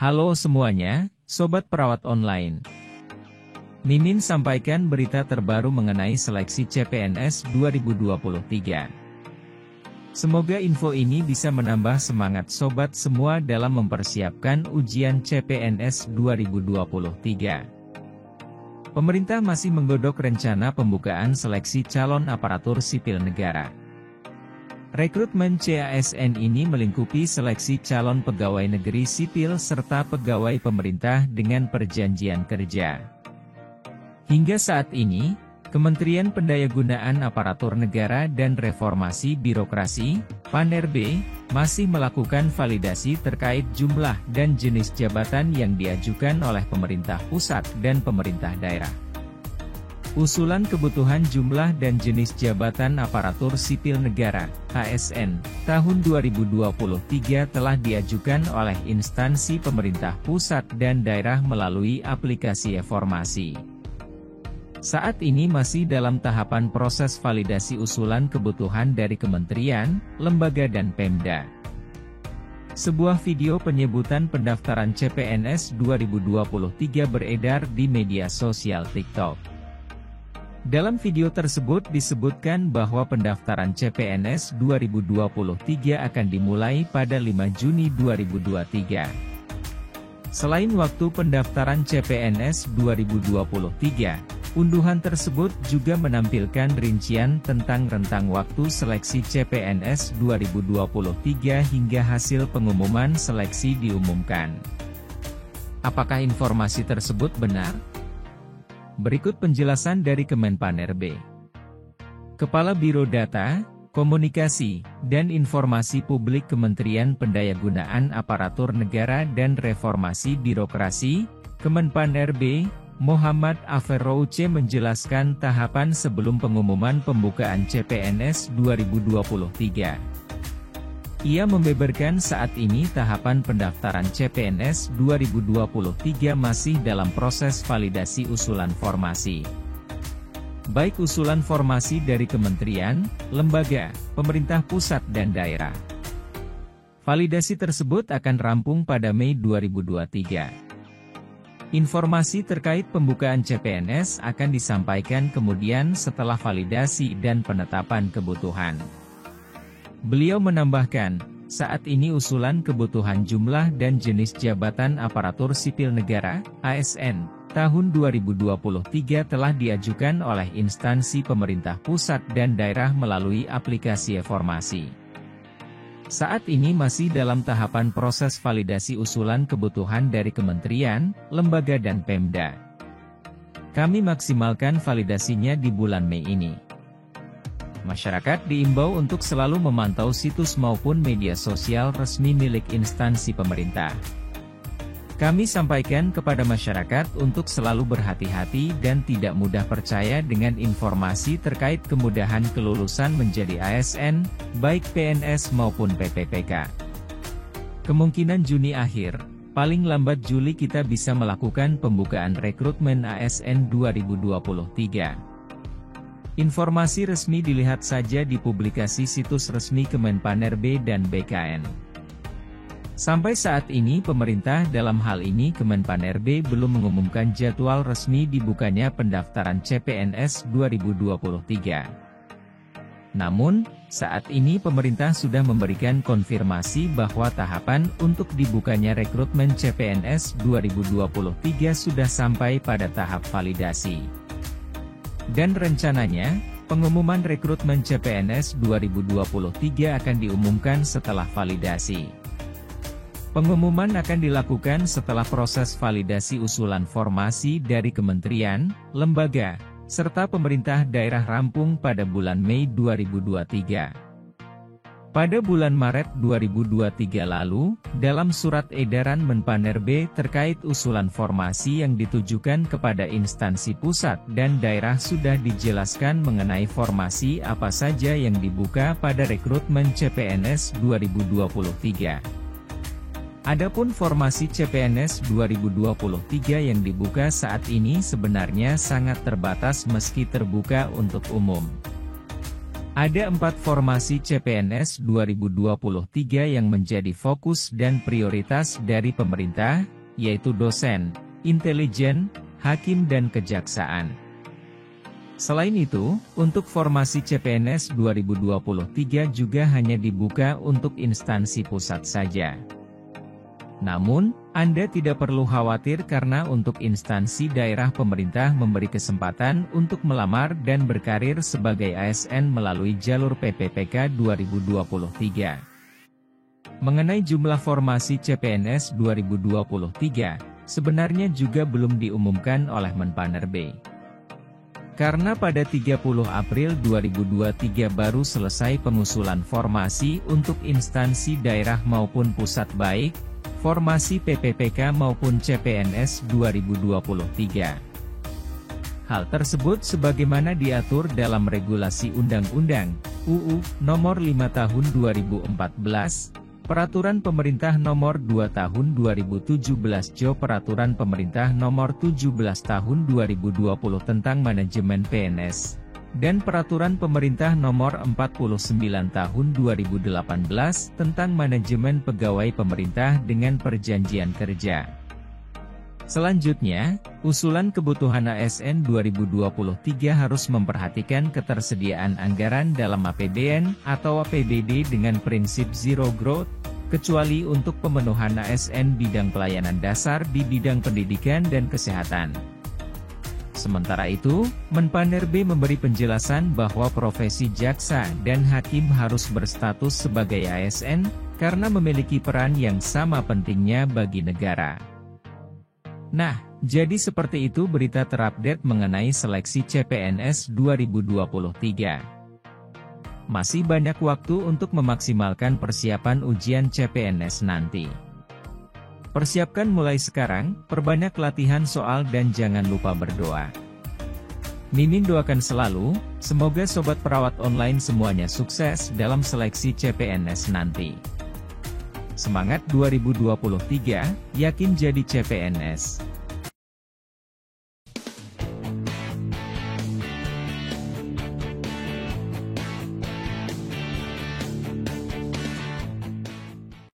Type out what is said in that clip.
Halo semuanya, Sobat Perawat Online. Mimin sampaikan berita terbaru mengenai seleksi CPNS 2023. Semoga info ini bisa menambah semangat sobat semua dalam mempersiapkan ujian CPNS 2023. Pemerintah masih menggodok rencana pembukaan seleksi calon aparatur sipil negara. Rekrutmen CASN ini melingkupi seleksi calon pegawai negeri sipil serta pegawai pemerintah dengan perjanjian kerja. Hingga saat ini, Kementerian Pendayagunaan Aparatur Negara dan Reformasi Birokrasi, PANRB, masih melakukan validasi terkait jumlah dan jenis jabatan yang diajukan oleh pemerintah pusat dan pemerintah daerah. Usulan kebutuhan jumlah dan jenis jabatan aparatur sipil negara, ASN, tahun 2023 telah diajukan oleh instansi pemerintah pusat dan daerah melalui aplikasi e-formasi. Saat ini masih dalam tahapan proses validasi usulan kebutuhan dari kementerian, lembaga dan Pemda. Sebuah video penyebutan pendaftaran CPNS 2023 beredar di media sosial TikTok. Dalam video tersebut disebutkan bahwa pendaftaran CPNS 2023 akan dimulai pada 5 Juni 2023. Selain waktu pendaftaran CPNS 2023, unduhan tersebut juga menampilkan rincian tentang rentang waktu seleksi CPNS 2023 hingga hasil pengumuman seleksi diumumkan. Apakah informasi tersebut benar? Berikut penjelasan dari Kemenpan.RB. Kepala Biro Data, Komunikasi, dan Informasi Publik Kementerian Pendayagunaan Aparatur Negara dan Reformasi Birokrasi, Kemenpan.RB, Muhammad Aferrouche menjelaskan tahapan sebelum pengumuman pembukaan CPNS 2023. Ia membeberkan saat ini tahapan pendaftaran CPNS 2023 masih dalam proses validasi usulan formasi. Baik usulan formasi dari kementerian, lembaga, pemerintah pusat dan daerah. Validasi tersebut akan rampung pada Mei 2023. Informasi terkait pembukaan CPNS akan disampaikan kemudian setelah validasi dan penetapan kebutuhan. Beliau menambahkan, saat ini usulan kebutuhan jumlah dan jenis jabatan aparatur sipil negara, ASN, tahun 2023 telah diajukan oleh instansi pemerintah pusat dan daerah melalui aplikasi e-formasi. Saat ini masih dalam tahapan proses validasi usulan kebutuhan dari kementerian, lembaga dan Pemda. Kami maksimalkan validasinya di bulan Mei ini. Masyarakat diimbau untuk selalu memantau situs maupun media sosial resmi milik instansi pemerintah. Kami sampaikan kepada masyarakat untuk selalu berhati-hati dan tidak mudah percaya dengan informasi terkait kemudahan kelulusan menjadi ASN, baik PNS maupun PPPK. Kemungkinan Juni akhir, paling lambat Juli kita bisa melakukan pembukaan rekrutmen ASN 2023. Informasi resmi dilihat saja di publikasi situs resmi Kemenpan.RB dan BKN. Sampai saat ini pemerintah dalam hal ini Kemenpan.RB belum mengumumkan jadwal resmi dibukanya pendaftaran CPNS 2023. Namun, saat ini pemerintah sudah memberikan konfirmasi bahwa tahapan untuk dibukanya rekrutmen CPNS 2023 sudah sampai pada tahap validasi. Dan rencananya, pengumuman rekrutmen CPNS 2023 akan diumumkan setelah validasi. Pengumuman akan dilakukan setelah proses validasi usulan formasi dari kementerian, lembaga, serta pemerintah daerah rampung pada bulan Mei 2023. Pada bulan Maret 2023 lalu, dalam surat edaran Menpan.RB terkait usulan formasi yang ditujukan kepada instansi pusat dan daerah sudah dijelaskan mengenai formasi apa saja yang dibuka pada rekrutmen CPNS 2023. Adapun formasi CPNS 2023 yang dibuka saat ini sebenarnya sangat terbatas meski terbuka untuk umum. Ada 4 formasi CPNS 2023 yang menjadi fokus dan prioritas dari pemerintah, yaitu dosen, intelijen, hakim dan kejaksaan. Selain itu, untuk formasi CPNS 2023 juga hanya dibuka untuk instansi pusat saja. Namun, Anda tidak perlu khawatir karena untuk instansi daerah pemerintah memberi kesempatan untuk melamar dan berkarir sebagai ASN melalui jalur PPPK 2023. Mengenai jumlah formasi CPNS 2023, sebenarnya juga belum diumumkan oleh Menpanerbe. Karena pada 30 April 2023 baru selesai pengusulan formasi untuk instansi daerah maupun pusat baik, formasi PPPK maupun CPNS 2023. Hal tersebut sebagaimana diatur dalam Regulasi Undang-Undang, UU, Nomor 5 Tahun 2014, Peraturan Pemerintah Nomor 2 Tahun 2017 Jo Peraturan Pemerintah Nomor 17 Tahun 2020 tentang Manajemen PNS, dan Peraturan Pemerintah Nomor 49 Tahun 2018 tentang Manajemen Pegawai Pemerintah dengan Perjanjian Kerja. Selanjutnya, usulan kebutuhan ASN 2023 harus memperhatikan ketersediaan anggaran dalam APBN atau APBD dengan prinsip zero growth, kecuali untuk pemenuhan ASN bidang pelayanan dasar di bidang pendidikan dan kesehatan. Sementara itu, Menpanerbe memberi penjelasan bahwa profesi jaksa dan hakim harus berstatus sebagai ASN, karena memiliki peran yang sama pentingnya bagi negara. Nah, jadi seperti itu berita terupdate mengenai seleksi CPNS 2023. Masih banyak waktu untuk memaksimalkan persiapan ujian CPNS nanti. Persiapkan mulai sekarang, perbanyak latihan soal dan jangan lupa berdoa. Mimin doakan selalu, semoga sobat perawat online semuanya sukses dalam seleksi CPNS nanti. Semangat 2023, yakin jadi CPNS.